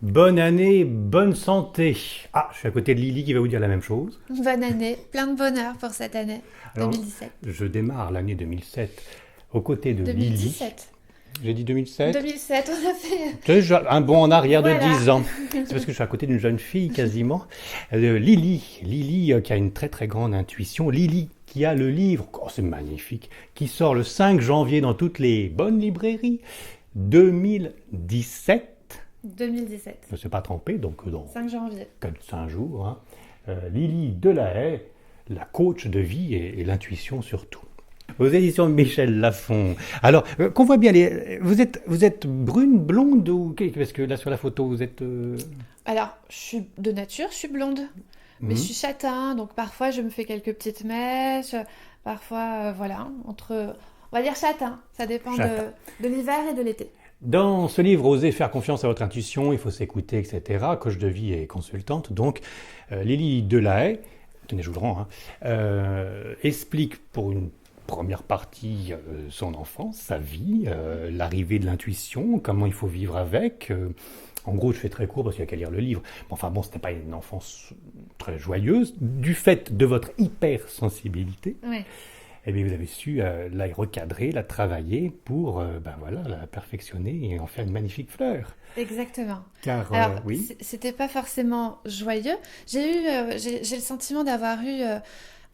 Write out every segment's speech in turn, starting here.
Bonne année, bonne santé. Ah, je suis à côté de Lily qui va vous dire la même chose. Bonne année, plein de bonheur pour cette année Alors, 2017. je démarre l'année 2007 aux côtés de Lily. 2017. J'ai dit 2007. 2007, on a fait. C'est un bond en arrière de Voilà. 10 ans. C'est parce que je suis à côté d'une jeune fille quasiment. Lily qui a une très très grande intuition. Lily qui a le livre, oh, c'est magnifique, qui sort le 5 janvier dans toutes les bonnes librairies. 2017. 2017. Je ne me suis pas trompé, donc dans 5 janvier. 5 jours. Hein. Lily Delahaye, la coach de vie et l'intuition surtout. Aux éditions de Michel Lafon. Alors, qu'on voit bien, vous êtes brune, blonde ou parce que là sur la photo vous êtes. Alors, je suis de nature, je suis blonde. Mais je suis châtain, donc parfois je me fais quelques petites mèches. Parfois, voilà, entre. On va dire châtain. Ça dépend Châtain. de l'hiver et de l'été. Dans ce livre, Osez faire confiance à votre intuition, il faut s'écouter, etc. Coach de vie et consultante. Donc, Lily Delahaye, tenez, je vous le rends, hein, explique pour une première partie son enfance, sa vie, l'arrivée de l'intuition, comment il faut vivre avec. En gros, je fais très court parce qu'il n'y a qu'à lire le livre. Enfin bon, c'était pas une enfance très joyeuse, du fait de votre hypersensibilité. Ouais, Eh bien, vous avez su la recadrer, la travailler pour ben voilà, la perfectionner et en faire une magnifique fleur. exactement. Car, Alors, oui, c'était pas forcément joyeux. J'ai le sentiment d'avoir eu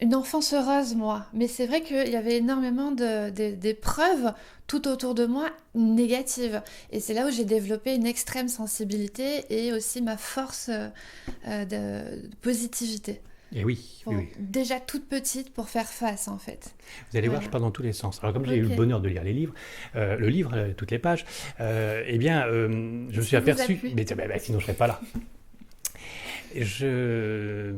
une enfance heureuse, moi. Mais c'est vrai qu'il y avait énormément d'épreuves tout autour de moi négatives. Et c'est là où j'ai développé une extrême sensibilité et aussi ma force de positivité. et oui, oui, oui. Déjà toute petite pour faire face, en fait. Vous allez voir, je Voilà. parle dans tous les sens. Alors, comme j'ai eu le Ok. bonheur de lire les livres, le livre, toutes les pages, eh bien, je me Qu'est-ce suis qui vous a aperçu, plu? mais sinon je ne serais pas là. Je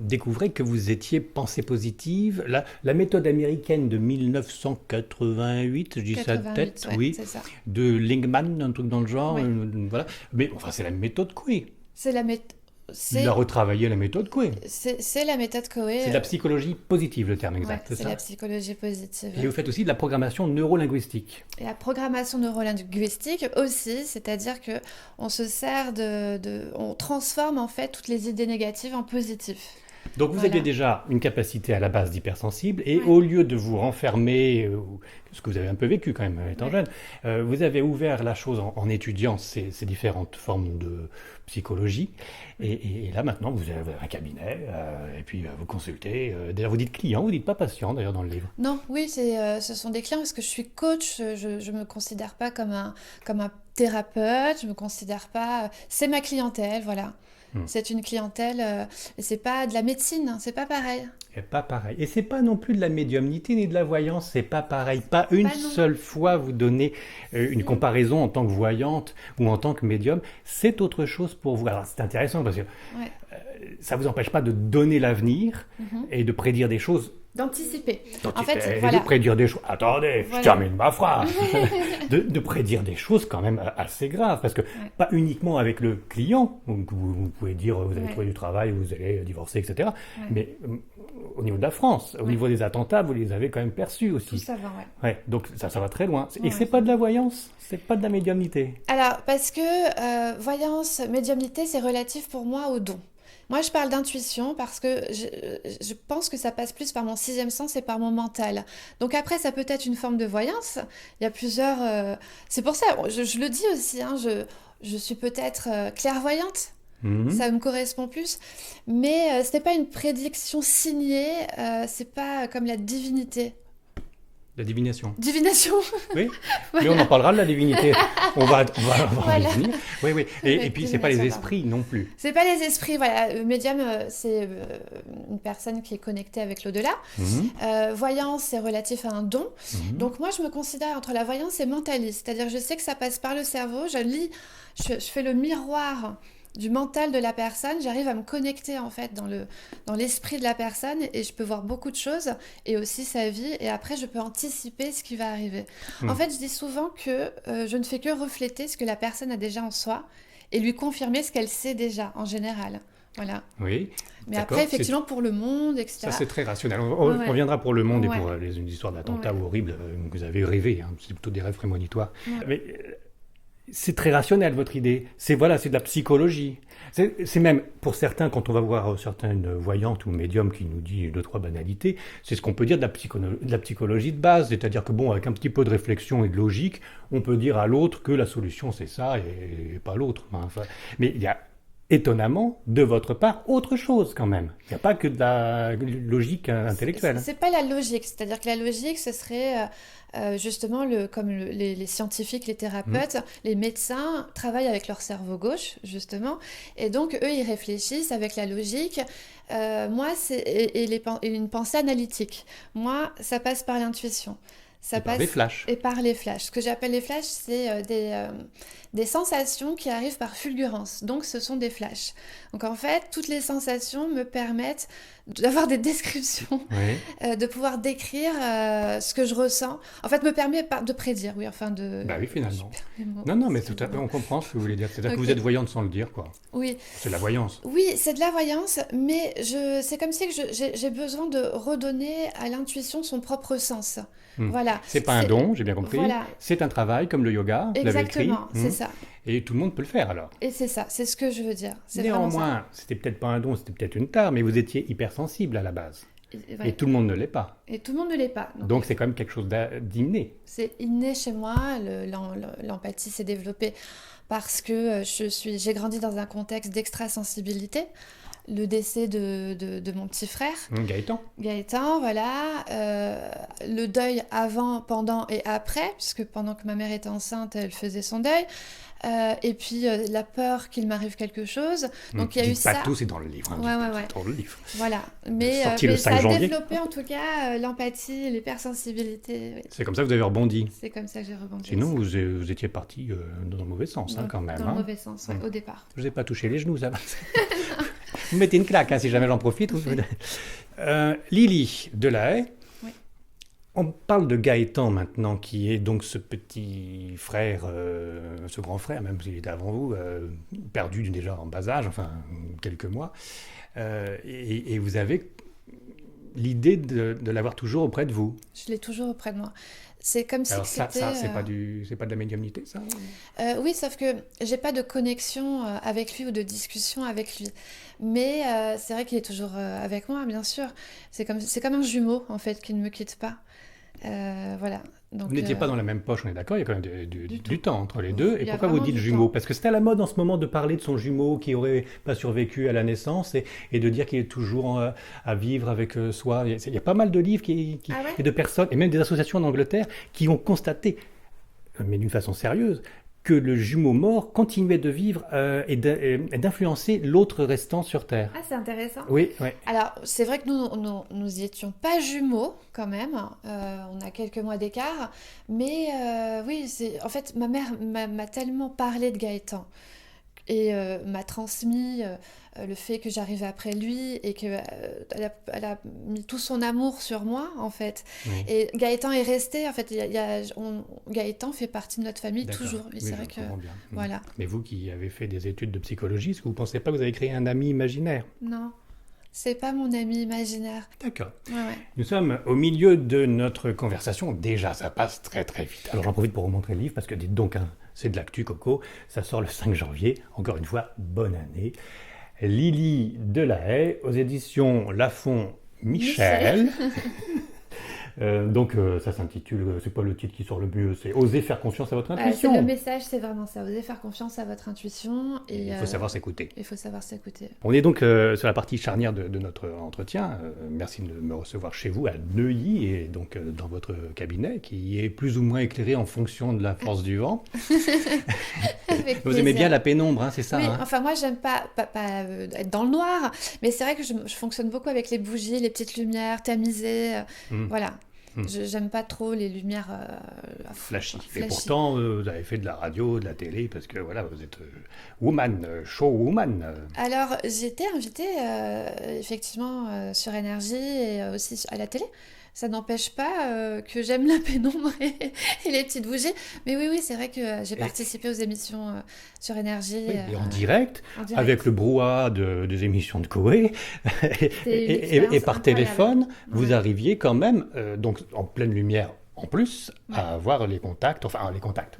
découvrais que vous étiez pensée positive. La méthode américaine de 1988, je dis ça de 88, tête, ouais, oui, c'est ça. de Lingman, un truc dans le genre, Ouais. voilà. Mais enfin, c'est la méthode Coué. C'est la méthode. Il a retravaillé la méthode Coué. C'est la méthode Coé. C'est de la psychologie positive, le terme Ouais, exact, c'est c'est la ça? psychologie positive. Et vous faites aussi de la programmation neurolinguistique. Et la programmation neurolinguistique aussi, c'est-à-dire que on se sert on transforme en fait toutes les idées négatives en positives. Donc vous aviez Voilà. déjà une capacité à la base d'hypersensible et Ouais, au lieu de vous renfermer, ce que vous avez un peu vécu quand même étant ouais, jeune, vous avez ouvert la chose en étudiant ces différentes formes de psychologie ouais. et là maintenant vous avez un cabinet et puis vous consultez. D'ailleurs vous dites client, vous dites pas patient d'ailleurs dans le livre. Non, oui, ce sont des clients parce que je suis coach. Je me considère pas comme un thérapeute. Je me considère pas. C'est ma clientèle, voilà. Hmm. C'est une clientèle. Et c'est pas de la médecine, hein, c'est pas pareil. C'est pas pareil. Et c'est pas non plus de la médiumnité ni de la voyance, c'est pas pareil. Pas une Bah non. seule fois vous donnez une Si. comparaison en tant que voyante ou en tant que médium. C'est autre chose pour vous. Alors c'est intéressant parce que Ouais. ça vous empêche pas de donner l'avenir Mhm. et de prédire des choses. D'anticiper. Donc, En fait, et de voilà. prédire des choses. Attendez, je Voilà. termine ma phrase. De prédire des choses quand même assez graves. Parce que Ouais. pas uniquement avec le client, donc vous pouvez dire vous allez Ouais. trouver du travail, vous allez divorcer, etc. Ouais. Mais au niveau de la France, au Ouais. niveau des attentats, vous les avez quand même perçus Tout aussi. ça va, ouais. Ouais, donc ça va très loin. Et Ouais, c'est ça pas de va. la voyance, c'est pas de la médiumnité. Alors, parce que voyance, médiumnité, c'est relatif pour moi au don. Moi, je parle d'intuition parce que je pense que ça passe plus par mon sixième sens et par mon mental. Donc après, ça peut être une forme de voyance. Il y a plusieurs. C'est pour ça, je le dis aussi, hein, je suis peut-être clairvoyante. Mhm. Ça me correspond plus, mais ce n'est pas une prédiction signée, c'est pas comme la divinité. La divination. Divination, Oui, mais on voilà, en parlera de la divinité. On va y voilà. venir. Oui, oui. Et Avec puis, c'est pas les divination, pardon. esprits non plus. C'est pas les esprits, voilà. Médium, c'est une personne qui est connectée avec l'au-delà. Mhm. Voyance, c'est relatif à un don. Mhm. Donc moi, je me considère entre la voyance et mentaliste. C'est-à-dire, je sais que ça passe par le cerveau. Je lis, je fais le miroir du mental de la personne. J'arrive à me connecter en fait dans l'esprit de la personne et je peux voir beaucoup de choses et aussi sa vie. Et après, je peux anticiper ce qui va arriver. En Mhm. fait, je dis souvent que je ne fais que refléter ce que la personne a déjà en soi et lui confirmer ce qu'elle sait déjà en général. Voilà. Oui, Mais après, d'accord. effectivement, pour le monde, Ça, etc. c'est très rationnel. Ouais, On ouais, reviendra pour le monde et ouais, pour les histoires d'attentats ouais, horribles que vous avez rêvé. Hein. C'est plutôt des rêves prémonitoires. ouais. Mais c'est très rationnel votre idée. C'est voilà, c'est de la psychologie. C'est même pour certains, quand on va voir certaines voyantes ou médiums qui nous disent deux trois banalités, c'est ce qu'on peut dire de la psychologie de base. C'est-à-dire que bon, avec un petit peu de réflexion et de logique, on peut dire à l'autre que la solution c'est ça et pas l'autre. Enfin, mais il y a étonnamment de votre part autre chose quand même. Il n'y a pas que de la logique intellectuelle. C'est pas la logique, c'est-à-dire que la logique, ce serait justement comme les scientifiques, les thérapeutes, les médecins travaillent avec leur cerveau gauche, justement, et donc eux, ils réfléchissent avec la logique. Moi, et une pensée analytique. Moi, ça passe par l'intuition. Ça Par les flashs. Et par les flashs. Ce que j'appelle les flashs, c'est des sensations qui arrivent par fulgurance. Donc, ce sont des flashs. Donc, en fait, toutes les sensations me permettent d'avoir des descriptions, de pouvoir décrire ce que je ressens. En fait, me permet de prédire, oui, enfin de... Bah oui, finalement. Non, mais tout à fait, on comprend ce que vous voulez dire. C'est-à-dire que vous êtes voyante sans le dire, quoi. Oui. C'est de la voyance. Oui, c'est de la voyance, mais c'est comme si que j'ai besoin de redonner à l'intuition son propre sens. Voilà. C'est pas un don, j'ai bien compris. Voilà. C'est un travail comme le yoga, vous l'avez écrit. Exactement, c'est ça. Et tout le monde peut le faire alors. Et c'est ça, c'est ce que je veux dire. Néanmoins, c'était peut-être pas un don, c'était peut-être une tare, mais vous étiez hypersensible à la base. Et tout le monde ne l'est pas. Et tout le monde ne l'est pas. Donc c'est quand même quelque chose d'inné. C'est inné chez moi, l'empathie s'est développée parce que j'ai grandi dans un contexte d'extrasensibilité. Le décès de mon petit frère. Gaëtan, voilà. Le deuil avant, pendant et après, puisque pendant que ma mère était enceinte, elle faisait son deuil. Et puis la peur qu'il m'arrive quelque chose. Donc il y a eu ça. Pas tout, c'est dans le livre. Ouais. Dans le livre. Voilà. Mais ça a développé en tout cas l'empathie, l'hypersensibilité. Oui. C'est comme ça que vous avez rebondi. C'est comme ça que j'ai rebondi. Sinon, vous étiez parti dans le mauvais sens, quand même. Dans le mauvais sens, au départ. Je vous ai pas touché les genoux, ça va. Vous mettez une claque, si jamais j'en profite. Lily Delahaye. Oui. On parle de Gaëtan maintenant, qui est donc ce petit frère, ce grand frère, même s'il était avant vous, perdu déjà en bas âge, enfin quelques mois. Et vous avez l'idée de l'avoir toujours auprès de vous. Je l'ai toujours auprès de moi. C'est comme si alors c'était... ça, c'est pas de la médiumnité, ça oui, sauf que j'ai pas de connexion avec lui ou de discussion avec lui. Mais c'est vrai qu'il est toujours avec moi, bien sûr. C'est comme un jumeau, en fait, qui ne me quitte pas. Voilà. Donc, vous n'étiez pas dans la même poche, on est d'accord, il y a quand même du temps entre les deux. Et pourquoi vous dites jumeau? Parce que c'est à la mode en ce moment de parler de son jumeau qui n'aurait pas survécu à la naissance et de dire qu'il est toujours à vivre avec soi. Il y a pas mal de livres et de personnes, et même des associations en Angleterre, qui ont constaté, mais d'une façon sérieuse, que le jumeau mort continuait de vivre et d'influencer l'autre restant sur Terre. Ah, c'est intéressant. Oui. Alors, c'est vrai que nous y étions pas jumeaux, quand même. On a quelques mois d'écart. Mais oui, en fait, ma mère m'a tellement parlé de Gaëtan et m'a transmis le fait que j'arrivais après lui et qu'elle elle a mis tout son amour sur moi, en fait. Oui. Et Gaëtan est resté, en fait, Gaëtan fait partie de notre famille toujours. Mais c'est vrai que... Bien. Voilà. Mais vous qui avez fait des études de psychologie, est-ce que vous ne pensez pas que vous avez créé un ami imaginaire? Non. C'est pas mon ami imaginaire. D'accord. Ouais. Nous sommes au milieu de notre conversation. Déjà, ça passe très très vite. Alors j'en profite pour vous montrer le livre parce que dites donc, c'est de l'actu, Coco. Ça sort le 5 janvier. Encore une fois, bonne année. Lily Delahaye aux éditions Lafon Michel. Donc ça s'intitule, c'est pas le titre qui sort le mieux, c'est Oser faire confiance à votre intuition. C'est le message, c'est vraiment ça, oser faire confiance à votre intuition. Et il faut savoir s'écouter. On est donc sur la partie charnière de notre entretien. Merci de me recevoir chez vous à Neuilly et donc dans votre cabinet qui est plus ou moins éclairé en fonction de la force du vent. Vous aimez bien la pénombre, c'est ça? Oui, enfin moi j'aime pas être dans le noir, mais c'est vrai que je fonctionne beaucoup avec les bougies, les petites lumières tamisées, voilà. J'aime pas trop les lumières flashy. Et pourtant, vous avez fait de la radio, de la télé, parce que voilà, vous êtes woman, show woman. Alors, j'ai été invitée effectivement sur Énergie et aussi à la télé. Ça n'empêche pas que j'aime la pénombre et les petites bougies. Mais oui, c'est vrai que j'ai participé aux émissions sur Énergie. Oui, et en direct, avec le brouhaha des émissions de Koé, et par téléphone, vous arriviez quand même, donc en pleine lumière en plus Ouais. à avoir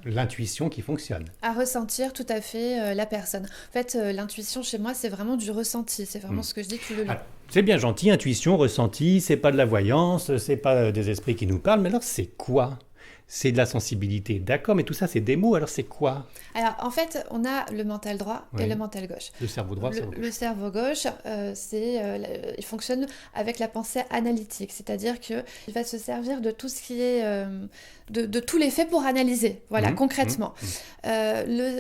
l'intuition qui fonctionne. À ressentir tout à fait la personne. En fait, l'intuition chez moi, c'est vraiment du ressenti. C'est vraiment Hmm. ce que je dis, tu le lis. Alors, c'est bien gentil, intuition, ressenti, c'est pas de la voyance, c'est pas des esprits qui nous parlent, mais alors c'est quoi? C'est de la sensibilité, d'accord, mais tout ça c'est des mots, alors c'est quoi? Alors, en fait, on a le mental droit et Oui. le mental gauche. Le cerveau droit, le cerveau Le gauche. cerveau gauche, il fonctionne avec la pensée analytique, c'est-à-dire qu'il va se servir de tout ce qui est, de tous les faits pour analyser, voilà, Mhm, concrètement. mhm,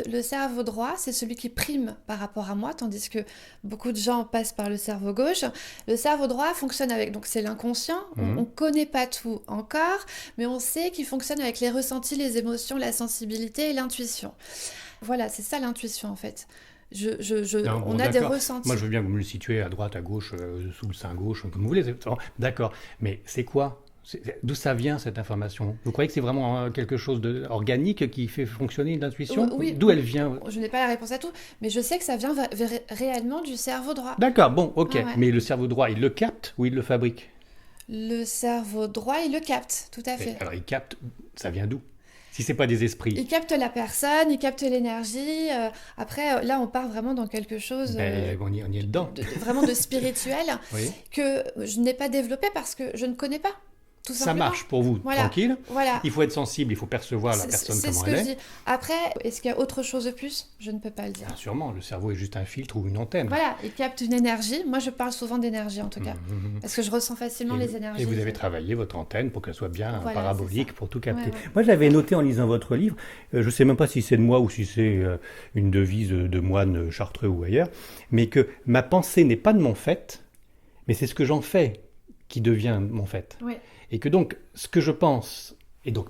Le cerveau droit, c'est celui qui prime par rapport à moi, tandis que beaucoup de gens passent par le cerveau gauche. Le cerveau droit fonctionne avec, donc c'est l'inconscient, mhm. on ne connaît pas tout encore, mais on sait qu'il fonctionne avec les ressentis, les émotions, la sensibilité et l'intuition. Voilà, c'est ça l'intuition en fait. Non, bon, On a des d'accord. ressentis. Moi, je veux bien que vous me le situez à droite, à gauche, sous le sein gauche, comme vous voulez. D'accord. Mais c'est quoi? D'où ça vient cette information? Vous croyez que c'est vraiment quelque chose d'organique qui fait fonctionner l'intuition? Oui, D'où elle vient? je n'ai pas la réponse à tout, mais je sais que ça vient réellement du cerveau droit. D'accord, bon, ok. Ah ouais. Mais le cerveau droit, il le capte ou il le fabrique? Le cerveau droit, il le capte, tout à fait. Alors, il capte, ça vient d'où? Si c'est pas des esprits, Il capte la personne, il capte l'énergie. Après, là, on part vraiment dans quelque chose ben, on y est dedans. vraiment de spirituel Oui. que je n'ai pas développé parce que je ne connais pas, tout Ça simplement. marche pour vous, Voilà. tranquille. Voilà. Il faut être sensible, il faut percevoir la personne C'est comment ce que elle je est. dis. Après, est-ce qu'il y a autre chose de plus? Je ne peux pas le dire. Bien sûrement, le cerveau est juste un filtre ou une antenne. Voilà, il capte une énergie. Moi, je parle souvent d'énergie en tout cas. Mhm. Parce que je ressens facilement les énergies. Et vous avez travaillé votre antenne pour qu'elle soit bien Voilà, parabolique, c'est ça. pour tout capter. Ouais, ouais. Moi, j'avais noté en lisant votre livre, je ne sais même pas si c'est de moi ou si c'est une devise de moine chartreux ou ailleurs, mais que ma pensée n'est pas de mon fait, mais c'est ce que j'en fais qui devient mon fait. Oui. Et que donc, ce que je pense, et donc,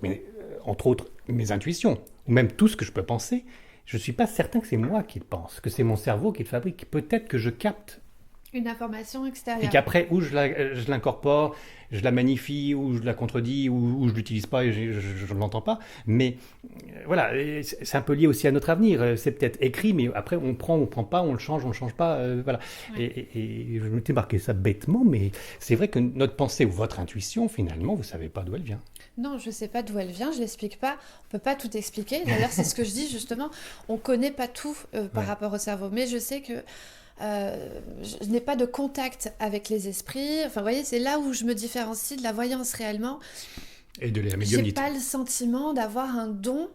entre autres, mes intuitions, ou même tout ce que je peux penser, je ne suis pas certain que c'est moi qui le pense, que c'est mon cerveau qui le fabrique. Peut-être que je capte Une information et extérieure. qu'après, ou je l'incorpore, je la magnifie, ou je la contredis, ou je l'utilise pas et je ne l'entends pas. Mais voilà, et c'est un peu lié aussi à notre avenir. C'est peut-être écrit, mais après, on prend pas, on le change pas. Voilà. Ouais. Et je m'étais marqué ça bêtement, mais c'est vrai que notre pensée ou votre intuition, finalement, vous savez pas d'où elle vient. Non, je ne sais pas d'où elle vient, je ne l'explique pas. On ne peut pas tout expliquer. D'ailleurs, c'est ce que je dis justement. On ne connaît pas tout par Ouais. rapport au cerveau. Mais je sais que je n'ai pas de contact avec les esprits. Enfin, vous voyez, c'est là où je me différencie de la voyance réellement. Et de la J'ai médiumnité. pas le sentiment d'avoir un don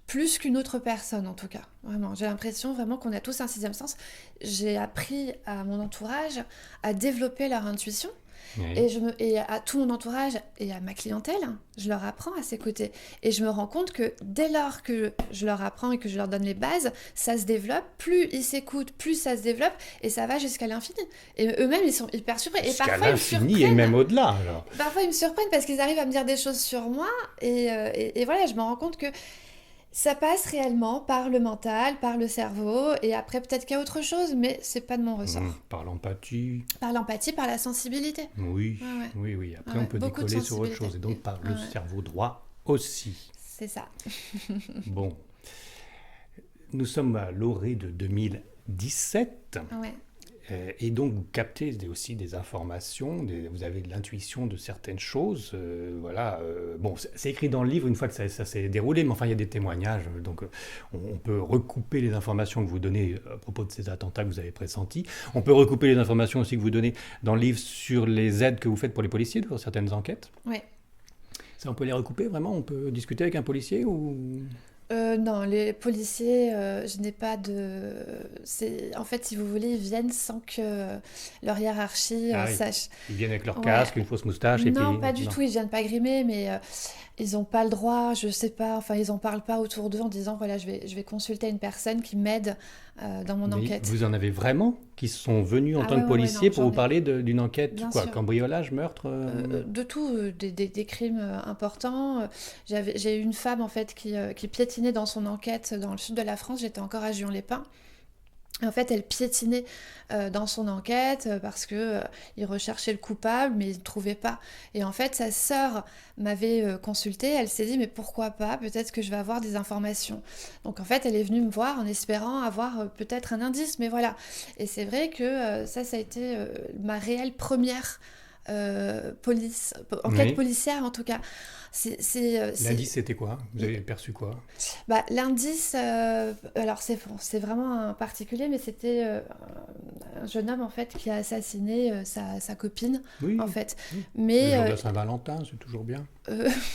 plus qu'une autre personne, en tout cas. Vraiment, j'ai l'impression vraiment qu'on a tous un sixième sens. J'ai appris à mon entourage à développer leur intuition. Ouais. Et à tout mon entourage et à ma clientèle, je leur apprends à s'écouter. Et je me rends compte que dès lors que je leur apprends et que je leur donne les bases, ça se développe. Plus ils s'écoutent, plus ça se développe. Et ça va jusqu'à l'infini. Et eux-mêmes, ils sont hyper surpris. Et Jusqu'à parfois, ils me l'infini et surprennent. même au-delà, alors. Parfois, ils me surprennent parce qu'ils arrivent à me dire des choses sur moi. Et voilà, je me rends compte que ça passe réellement par le mental, par le cerveau. Et après, peut-être qu'il y a autre chose, mais c'est pas de mon ressort. Par l'empathie. Par l'empathie, par la sensibilité. Oui, Ouais, ouais. oui. Après, Ouais, on peut beaucoup de décoller sur autre sensibilité. chose. Et donc, par le Ouais. cerveau droit aussi. C'est ça. Bon. Nous sommes à l'orée de 2017. Ouais. Et donc, vous captez aussi des informations, vous avez de l'intuition de certaines choses. Voilà. Bon, c'est écrit dans le livre une fois que ça s'est déroulé, mais enfin, il y a des témoignages. Donc, on peut recouper les informations que vous donnez à propos de ces attentats que vous avez pressentis. On peut recouper les informations aussi que vous donnez dans le livre sur les aides que vous faites pour les policiers, pour certaines enquêtes. Ouais. Ça, on peut les recouper vraiment? On peut discuter avec un policier ou... Non, les policiers, je n'ai pas de... En fait, si vous voulez, ils viennent sans que leur hiérarchie Ah oui. sache. Ils viennent avec leur Ouais. casque, une fausse moustache et puis... Non, pas du non. tout, ils viennent pas grimés, mais ils n'ont pas le droit, je sais pas, enfin, ils en parlent pas autour d'eux en disant, voilà, je vais consulter une personne qui m'aide dans mon Mais enquête. vous en avez vraiment qui sont venus en Ah tant ouais, que ouais, policiers non, pour j'en vous ai. parler d'une enquête, Bien quoi, sûr. cambriolage, meurtre De tout, des crimes importants. J'ai eu une femme en fait qui piétinait dans son enquête dans le sud de la France. J'étais encore à Juan-les-Pins. En fait, elle piétinait dans son enquête parce que il recherchait le coupable, mais il ne trouvait pas. Et en fait, sa sœur m'avait consultée. Elle s'est dit, mais pourquoi pas? Peut-être que je vais avoir des informations. Donc en fait, elle est venue me voir en espérant avoir peut-être un indice. Mais voilà. Et c'est vrai que ça a été ma réelle première enquête Oui. policière en tout cas. L'indice, c'était quoi? Vous avez perçu quoi? L'indice, alors c'est vraiment un particulier, mais c'était un jeune homme en fait qui a assassiné sa copine Oui, en fait. oui. Le Mais jour de la Saint-Valentin, c'est toujours bien.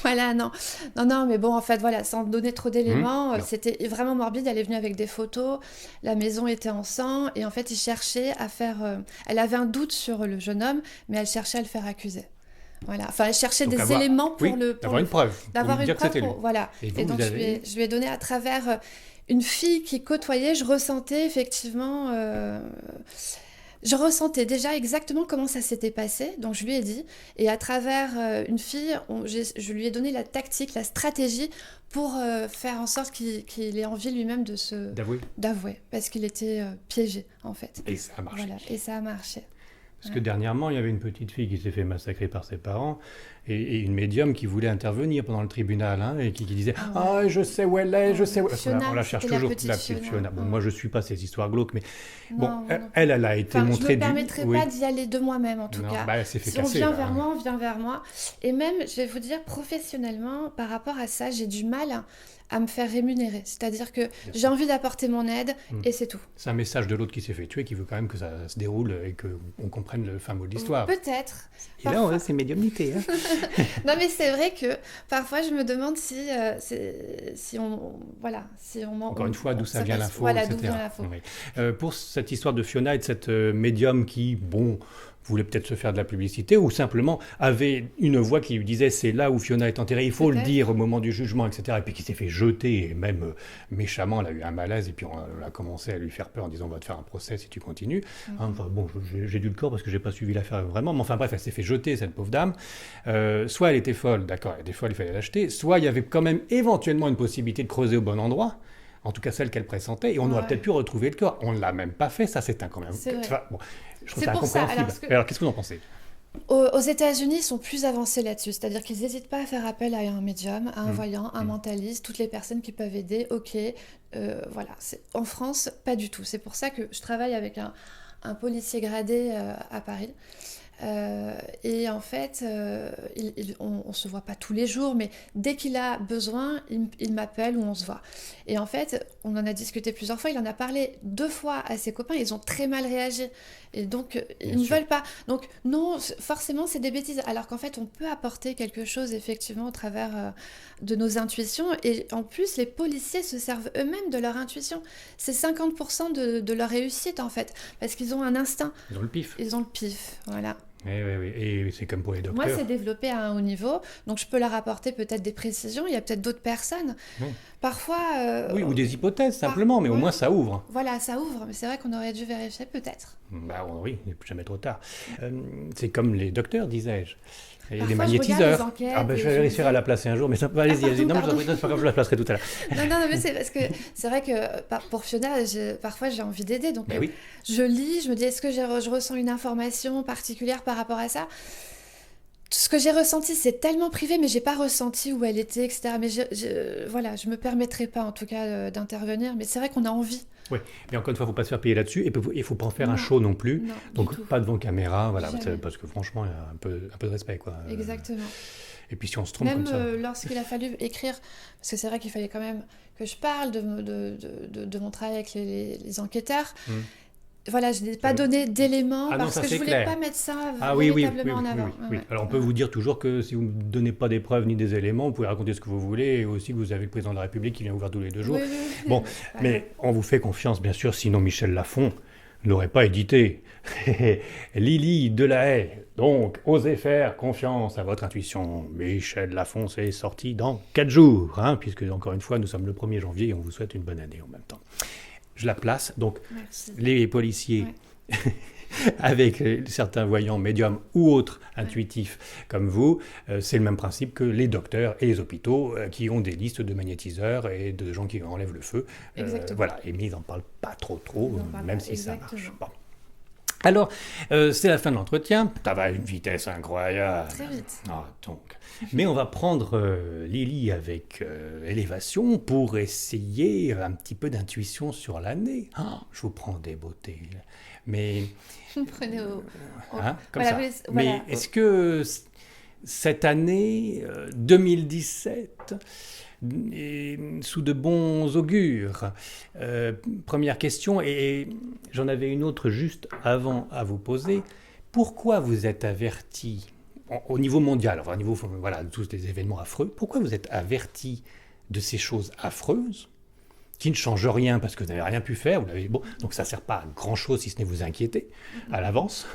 voilà, non, non, non, mais bon, en fait, voilà, sans donner trop d'éléments, Non. c'était vraiment morbide. Elle est venue avec des photos, la maison était en sang, et en fait, il cherchait à faire. Elle avait un doute sur le jeune homme, mais elle cherchait à le faire accuser. Voilà, enfin, elle cherchait Donc des éléments pour d'avoir une preuve. d'avoir Pour lui une dire que preuve c'était lui. voilà. Et Et vous, donc, vous je avez... je lui ai donné à travers une fille qui côtoyait, je ressentais effectivement. Je ressentais déjà exactement comment ça s'était passé, donc je lui ai dit, et à travers une fille, je lui ai donné la tactique, la stratégie pour faire en sorte qu'il ait envie lui-même d'avouer, parce qu'il était piégé en fait. Et ça a marché. Voilà, et ça a marché. Parce que dernièrement, il y avait une petite fille qui s'est fait massacrer par ses parents et une médium qui voulait intervenir pendant le tribunal hein, et qui disait « Ah, je sais où elle est, je sais où... » Fiona, on la cherche toujours, la petite Fiona. Bon, moi, je ne suis pas ces histoires glauques, mais bon, Non, elle a été montrée... Je ne me permettrais pas d'y aller de moi-même, en tout cas. Elle s'est fait Si casser. on vient vers moi. Et même, je vais vous dire, professionnellement, par rapport à ça, j'ai du mal à me faire rémunérer. C'est-à-dire que j'ai envie d'apporter mon aide et c'est tout. C'est un message de l'autre qui s'est fait tuer, qui veut quand même que ça se déroule et qu'on comprenne le fin mot de l'histoire. Peut-être. Et là, c'est médiumnité. Hein. Non, mais c'est vrai que parfois, je me demande si on... Voilà, si on... Encore une fois, d'où ça vient l'info, voilà, etc. D'où vient l'info. Oui. Pour cette histoire de Fiona et de cette médium qui, voulait peut-être se faire de la publicité ou simplement avait une voix qui lui disait c'est là où Fiona est enterrée, il faut le dire au moment du jugement, etc. Et puis qui s'est fait jeter et même méchamment, elle a eu un malaise et puis on a commencé à lui faire peur en disant on va te faire un procès si tu continues. Enfin bon, j'ai dû le corps parce que j'ai pas suivi l'affaire vraiment, mais enfin bref, elle s'est fait jeter cette pauvre dame. Soit elle était folle, d'accord, elle était folle, il fallait l'acheter, soit il y avait quand même éventuellement une possibilité de creuser au bon endroit. En tout cas, celle qu'elle pressentait, et on aurait peut-être pu retrouver le corps. On ne l'a même pas fait, ça c'est quand même... je trouve ça incompréhensible. Alors, qu'est-ce que vous en pensez ? Aux États-Unis, ils sont plus avancés là-dessus, c'est-à-dire qu'ils n'hésitent pas à faire appel à un médium, à un voyant, un mentaliste, toutes les personnes qui peuvent aider, ok, voilà. En France, pas du tout. C'est pour ça que je travaille avec un policier gradé à Paris. Et en fait, on ne se voit pas tous les jours, mais dès qu'il a besoin, il m'appelle ou on se voit. Et en fait, on en a discuté plusieurs fois, il en a parlé 2 fois à ses copains, ils ont très mal réagi. Et donc, ils ne veulent pas. Donc, non, forcément, c'est des bêtises. Alors qu'en fait, on peut apporter quelque chose, effectivement, au travers de nos intuitions. Et en plus, les policiers se servent eux-mêmes de leur intuition. C'est 50% de leur réussite, en fait, parce qu'ils ont un instinct. Ils ont le pif. Ils ont le pif, voilà. Oui. Et c'est comme pour les docteurs. Moi, c'est développé à un haut niveau, donc je peux leur apporter peut-être des précisions. Il y a peut-être d'autres personnes. Oui. Parfois... oui, ou des hypothèses, simplement, mais au moins ça ouvre. Voilà, ça ouvre, mais c'est vrai qu'on aurait dû vérifier, peut-être. Oui, il n'est jamais trop tard. C'est comme les docteurs, disais-je. Et parfois, les magnétiseurs. Je vais réussir à la placer un jour, mais ça, allez-y. Non, mais c'est pas grave, je la placerai tout à l'heure. Non, mais c'est parce que c'est vrai que pour Fiona, parfois j'ai envie d'aider. Donc oui. je lis, je me dis est-ce que je ressens une information particulière par rapport à ça ? Ce que j'ai ressenti, c'est tellement privé, mais j'ai pas ressenti où elle était, etc. Mais je me permettrai pas, en tout cas, d'intervenir. Mais c'est vrai qu'on a envie. Oui, mais encore une fois, il ne faut pas se faire payer là-dessus. Et il ne faut pas en faire un show non plus. Non, donc, pas devant caméra, voilà, jamais. parce que franchement, il y a un peu de respect, quoi. Exactement. Et puis, si on se trompe même comme ça... lorsqu'il a fallu écrire, parce que c'est vrai qu'il fallait quand même que je parle de mon travail avec les enquêteurs. Voilà, je n'ai pas donné d'éléments parce que je ne voulais pas mettre ça véritablement en avant. Oui. Alors on peut vous dire toujours que si vous ne donnez pas des preuves ni des éléments, vous pouvez raconter ce que vous voulez et aussi que vous avez le président de la République qui vient vous voir tous les 2 jours. Oui. Bon, mais on vous fait confiance bien sûr, sinon Michel Lafon n'aurait pas édité. Lily Delahaye, donc osez faire confiance à votre intuition. Michel Lafon, c'est sorti dans 4 jours, puisque encore une fois nous sommes le 1er janvier et on vous souhaite une bonne année en même temps. Je la place, donc merci. Les policiers avec certains voyants médiums ou autres intuitifs comme vous, c'est le même principe que les docteurs et les hôpitaux qui ont des listes de magnétiseurs et de gens qui enlèvent le feu. Voilà, et mais ils n'en parlent pas trop, même si ça marche. Bon. Alors, c'est la fin de l'entretien. Ça va à une vitesse incroyable. Très vite. Ah, donc. Mais on va prendre Lily avec élévation pour essayer un petit peu d'intuition sur l'année. Ah, je vous prends des beautés. Mais, Vous prenez comme voilà, ça. voilà. Mais est-ce que cette année 2017 est sous de bons augures? Première question, et j'en avais une autre juste avant à vous poser. Pourquoi vous êtes averti au niveau mondial, enfin, au niveau voilà, de tous les événements affreux, pourquoi vous êtes averti de ces choses affreuses qui ne changent rien parce que vous n'avez rien pu faire, bon, donc ça ne sert pas à grand-chose si ce n'est vous inquiéter à l'avance.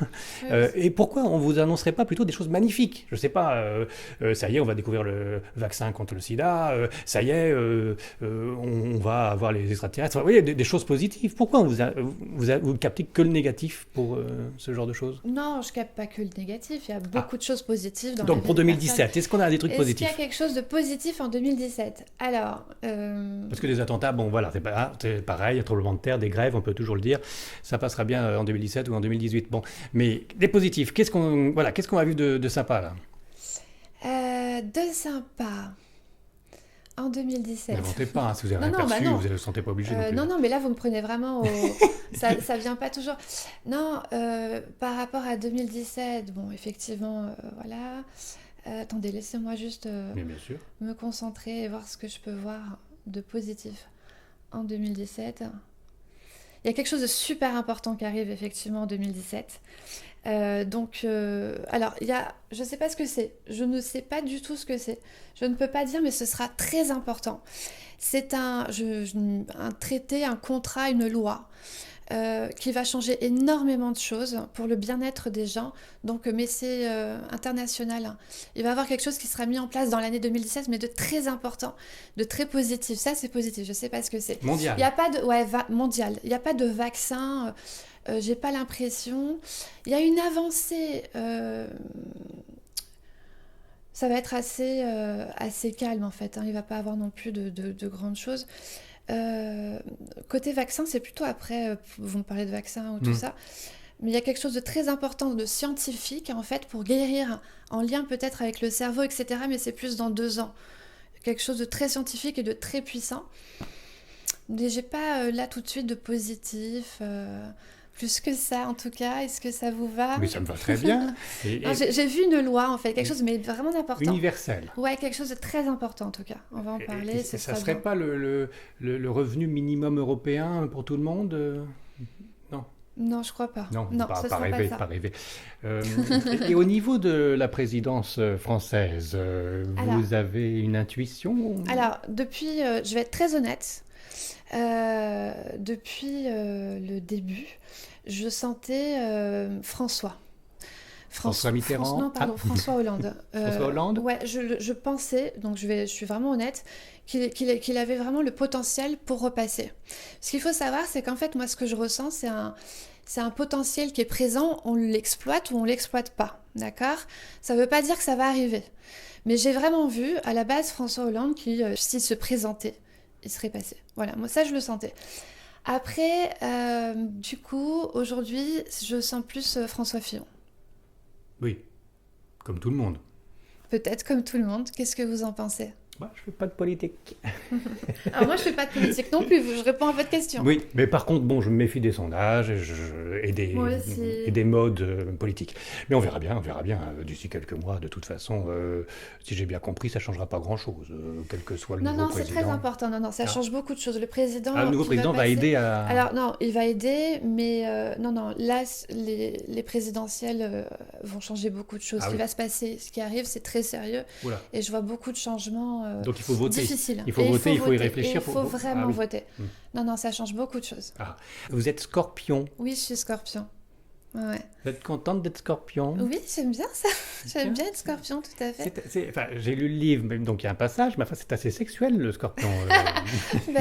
Et pourquoi on ne vous annoncerait pas plutôt des choses magnifiques? Je ne sais pas, ça y est, on va découvrir le vaccin contre le sida, ça y est, on va avoir les extraterrestres, vous voyez, des choses positives. Pourquoi vous captez que le négatif pour ce genre de choses? Non, je capte pas que le négatif, il y a beaucoup de choses positives dans la Donc vie pour des 2017, personnes. est-ce qu'on a des trucs Est-ce qu'il y positifs? a quelque chose de positif en 2017? Alors, Parce que les attentats, bon voilà, c'est pareil, un tremblement de terre, des grèves, on peut toujours le dire, ça passera bien en 2017 ou en 2018. Bon, mais des positifs, qu'est-ce qu'on a vu de sympa là? de sympa en 2017. N'inventez pas, si vous avez Non, rien non, perçu, non. vous ne vous sentez pas obligé non plus. Non, mais là, vous me prenez vraiment au... ça vient pas toujours. Non, par rapport à 2017, bon, effectivement, voilà. Attendez, laissez-moi juste Mais bien sûr. me concentrer et voir ce que je peux voir de positif en 2017. Il y a quelque chose de super important qui arrive effectivement en 2017. Alors, je ne sais pas ce que c'est. Je ne sais pas du tout ce que c'est. Je ne peux pas dire, mais ce sera très important. C'est un traité, un contrat, une loi qui va changer énormément de choses pour le bien-être des gens. Donc, mais c'est international. Il va y avoir quelque chose qui sera mis en place dans l'année 2017, mais de très important, de très positif. Ça, c'est positif. Je ne sais pas ce que c'est. Mondial. Il n'y a pas de... mondial. Il n'y a pas de vaccin... j'ai pas l'impression. Il y a une avancée. Ça va être assez calme en fait. Il va pas avoir non plus de grandes choses. Côté vaccin, c'est plutôt après. Vous me parlez de vaccin ou tout ça. Mais il y a quelque chose de très important, de scientifique en fait, pour guérir, en lien peut-être avec le cerveau, etc. Mais c'est plus dans 2 ans. Quelque chose de très scientifique et de très puissant. Mais j'ai pas là tout de suite de positif. Plus que ça, en tout cas. Est-ce que ça vous va? Mais ça me va très bien. J'ai vu une loi, en fait, quelque chose mais vraiment d'important. Universel. Ouais, quelque chose de très important, en tout cas. On va en parler. Ça ne serait pas le revenu minimum européen pour tout le monde? Non. Non, je crois pas. Non, ce pas sera rêver, pas ça. pas rêver. Et au niveau de la présidence française, vous avez une intuition? Alors, depuis, je vais être très honnête, depuis le début, je sentais François. François Mitterrand? Non, pardon, François Hollande. François Hollande? Ouais, je pensais, donc je suis vraiment honnête, qu'il avait vraiment le potentiel pour repasser. Ce qu'il faut savoir, c'est qu'en fait, moi, ce que je ressens, c'est un potentiel qui est présent, on l'exploite ou on l'exploite pas, d'accord? Ça veut pas dire que ça va arriver. Mais j'ai vraiment vu, à la base, François Hollande qui, s'il se présentait, il serait passé. Voilà, moi, ça, je le sentais. Après, du coup, aujourd'hui, je sens plus François Fillon. Oui, comme tout le monde. Peut-être comme tout le monde. Qu'est-ce que vous en pensez? Moi, je ne fais pas de politique. Alors moi, je ne fais pas de politique non plus, je réponds à votre question. Oui, mais par contre, bon, je me méfie des sondages et des modes politiques. Mais on verra bien d'ici quelques mois. De toute façon, si j'ai bien compris, ça ne changera pas grand-chose, quel que soit le nouveau président. Non, c'est très important. Non, ça change beaucoup de choses. Le président... le nouveau président va aider à... Alors non, il va aider, mais non, là, les présidentielles vont changer beaucoup de choses. Ce qui va se passer, ce qui arrive, c'est très sérieux. Oula. Et je vois beaucoup de changements donc il faut voter. Difficiles. Il faut voter, il faut y réfléchir. Il faut vraiment voter. Non, ça change beaucoup de choses. Ah. Vous êtes Scorpion? Oui, je suis Scorpion. Ouais. Vous êtes contente d'être Scorpion? Oui, j'aime bien ça. J'aime bien être Scorpion, tout à fait. J'ai lu le livre, donc il y a un passage, mais enfin, c'est assez sexuel, le Scorpion.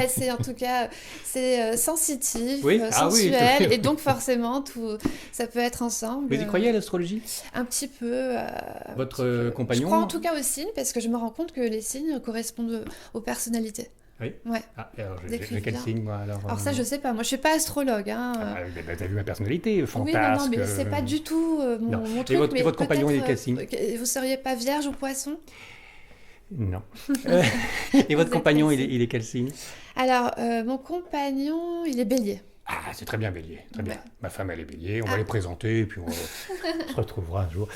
C'est en tout cas, c'est sensitif, oui. sensuel, et donc forcément, tout, ça peut être ensemble. Vous y croyez à l'astrologie? Un petit peu. Votre compagnon? Je crois en tout cas aux signes, parce que je me rends compte que les signes correspondent aux personnalités. Oui. Ouais. Ah, et alors, Décrivent j'ai quel bien. signe, moi, Alors ça, je sais pas. Moi, je suis pas astrologue, hein. T'as vu ma personnalité, Oui, non, non, fantasque. mais c'est pas du tout Non. mon Et truc. votre, et Mais votre compagnon, il est peut-être, quel signe? vous seriez pas vierge ou poisson? Non. Euh, et votre Vous êtes quel compagnon, signe? il est quel signe? Alors, mon compagnon, il est bélier. Ah, c'est très bien bélier, très bien. Ouais. Ma femme, elle est bélier, on va Ah. les présenter, et puis on se retrouvera un jour.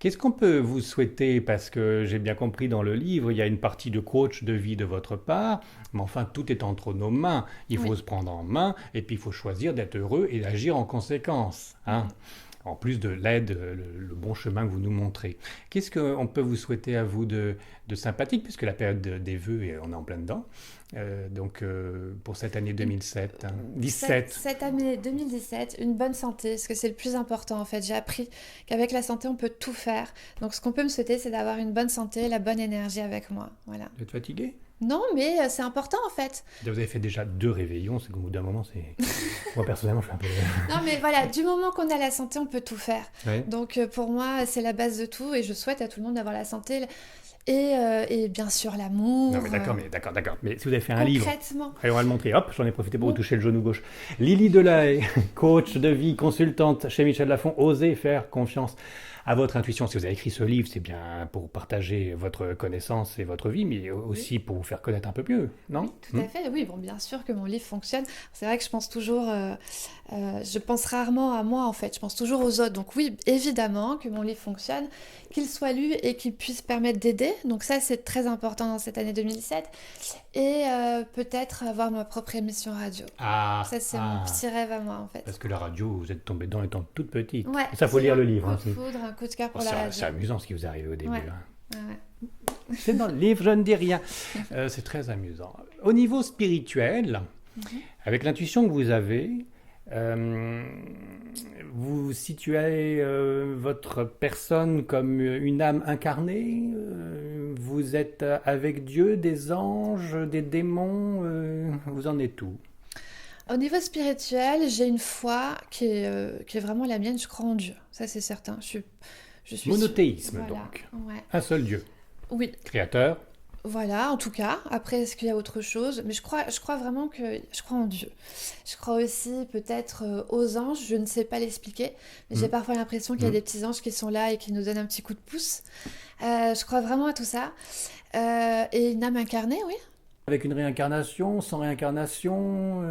Qu'est-ce qu'on peut vous souhaiter? Parce que j'ai bien compris dans le livre, il y a une partie de coach de vie de votre part, mais enfin, tout est entre nos mains. Il faut Oui. se prendre en main, et puis il faut choisir d'être heureux et d'agir en conséquence. Hein. En plus de l'aide, le bon chemin que vous nous montrez. Qu'est-ce qu'on peut vous souhaiter à vous de sympathique, puisque la période des vœux, on est en plein dedans. Donc, pour cette année 2007, hein, 17. Cette année 2017, une bonne santé, parce que c'est le plus important en fait. J'ai appris qu'avec la santé, on peut tout faire. Donc, ce qu'on peut me souhaiter, c'est d'avoir une bonne santé, la bonne énergie avec moi. Voilà. Vous êtes fatigué? Non, mais c'est important en fait. Vous avez fait déjà 2 réveillons, c'est qu'au bout d'un moment, c'est... Moi, personnellement, je suis un peu... Non, mais voilà, du moment qu'on a la santé, on peut tout faire. Ouais. Donc, pour moi, c'est la base de tout et je souhaite à tout le monde d'avoir la santé et bien sûr l'amour. Non, mais d'accord. Mais si vous avez fait un livre... Concrètement. Allez, on va le montrer. Hop, j'en ai profité pour vous toucher le genou gauche. Lily Delahaye, coach de vie, consultante chez Michel Lafon. Osez faire confiance à votre intuition. Si vous avez écrit ce livre, c'est bien pour partager votre connaissance et votre vie, mais aussi pour vous faire connaître un peu mieux, non? Oui, tout à fait. Oui, bon, bien sûr que mon livre fonctionne. C'est vrai que je pense toujours, je pense rarement à moi en fait. Je pense toujours aux autres. Donc oui, évidemment que mon livre fonctionne, qu'il soit lu et qu'il puisse permettre d'aider. Donc ça, c'est très important dans cette année 2007. Et peut-être avoir ma propre émission radio. Ça, c'est mon petit rêve à moi en fait. Parce que la radio, vous êtes tombée dedans étant toute petite. Ouais, Ça, faut lire le livre. Un Hein, coup de foudre, un coup de cœur pour la c'est radio. amusant ce qui vous est arrivé au début. Ouais. Hein. Ouais. C'est dans le livre, je ne dis rien. C'est très amusant. Au niveau spirituel, avec l'intuition que vous avez, vous situez votre personne comme une âme incarnée. Vous êtes avec Dieu, des anges, des démons. Vous en êtes où? Au niveau spirituel, j'ai une foi qui est vraiment la mienne. Je crois en Dieu. Ça, c'est certain. Je suis Monothéisme, voilà. donc. Ouais. Un seul Dieu. Oui. Créateur. Voilà, en tout cas. Après, est-ce qu'il y a autre chose? Mais je crois vraiment que je crois en Dieu. Je crois aussi peut-être aux anges. Je ne sais pas l'expliquer. Mais j'ai parfois l'impression qu'il y a des petits anges qui sont là et qui nous donnent un petit coup de pouce. Je crois vraiment à tout ça. Et une âme incarnée, oui. Avec une réincarnation, sans réincarnation.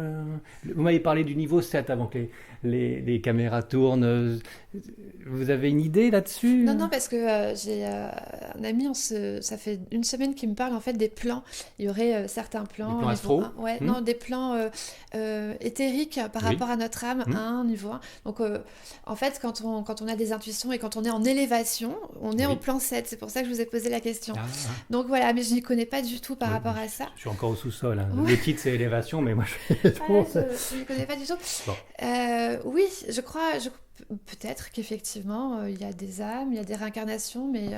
Vous m'avez parlé du niveau 7 avant que les caméras tournent. Vous avez une idée là-dessus? Non, parce que j'ai un ami, ça fait une semaine qu'il me parle en fait des plans. Il y aurait certains plans. Des plans astro? Ouais, non, des plans éthériques par rapport à notre âme à un niveau 1. Donc en fait, quand on a des intuitions et quand on est en élévation, on est au plan 7. C'est pour ça que je vous ai posé la question. Donc voilà, mais je n'y connais pas du tout par rapport à ça. Je suis encore au sous-sol. Hein. Le titre, c'est élévation, mais moi, je n'y connais pas du tout. Bon. Oui, je crois peut-être qu'effectivement, il y a des âmes, il y a des réincarnations, mais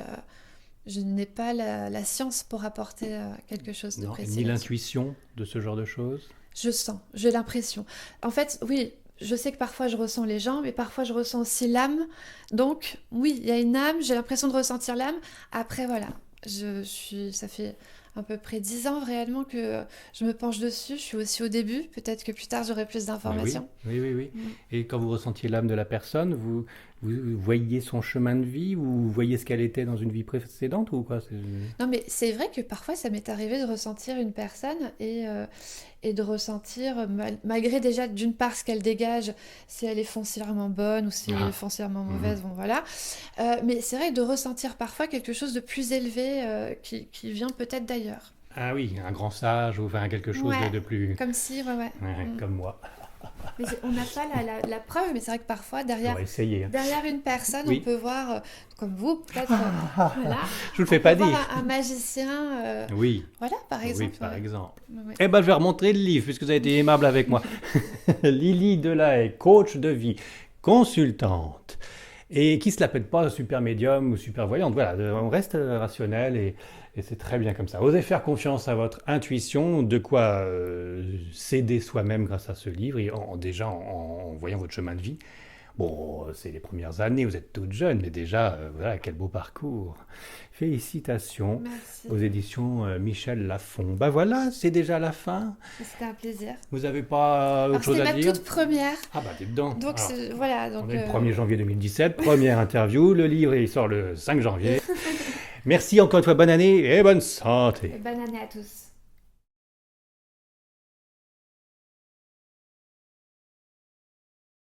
je n'ai pas la science pour apporter quelque chose de précis. Ni l'intuition de ce genre de choses? Je sens, j'ai l'impression. En fait, oui, je sais que parfois je ressens les gens, mais parfois je ressens aussi l'âme. Donc, oui, il y a une âme, j'ai l'impression de ressentir l'âme. Après, voilà, ça fait à peu près 10 ans réellement que je me penche dessus. Je suis aussi au début. Peut-être que plus tard, j'aurai plus d'informations. Oui. Et quand vous ressentiez l'âme de la personne, vous voyez son chemin de vie, ou vous voyez ce qu'elle était dans une vie précédente ou quoi? Non, mais c'est vrai que parfois, ça m'est arrivé de ressentir une personne et de ressentir, malgré déjà d'une part ce qu'elle dégage, si elle est foncièrement bonne ou si elle est foncièrement mauvaise, bon voilà. Mais c'est vrai de ressentir parfois quelque chose de plus élevé qui vient peut-être d'ailleurs. Ah oui, un grand sage ou enfin quelque chose de plus... Comme si, ouais. Comme moi. Mais on n'a pas la preuve, mais c'est vrai que parfois, derrière une personne, on peut voir, comme vous, peut-être, voilà. Je vous le fais pas dire. Un magicien, oui. Voilà, par exemple. Oui, par exemple. Ouais. Eh ben, je vais remontrer le livre, puisque vous avez été aimable avec moi. Lily Delahaye, coach de vie, consultante, et qui se la pète pas super médium ou super voyante. Voilà, on reste rationnel et c'est très bien comme ça. Osez faire confiance à votre intuition, de quoi s'aider soi-même grâce à ce livre, et déjà en voyant votre chemin de vie. Bon, c'est les premières années, vous êtes toute jeune, mais déjà, voilà, quel beau parcours. Félicitations Merci. aux éditions Michel Lafon. Ben voilà, c'est déjà la fin. C'était un plaisir. Vous n'avez pas Alors, autre chose c'était à ma dire? toute première. Ah bah, dites donc. Donc, Alors, voilà. on Donc, est le 1er janvier 2017, première interview. Le livre, il sort le 5 janvier. Merci encore une fois, bonne année et bonne santé. bonne année à tous.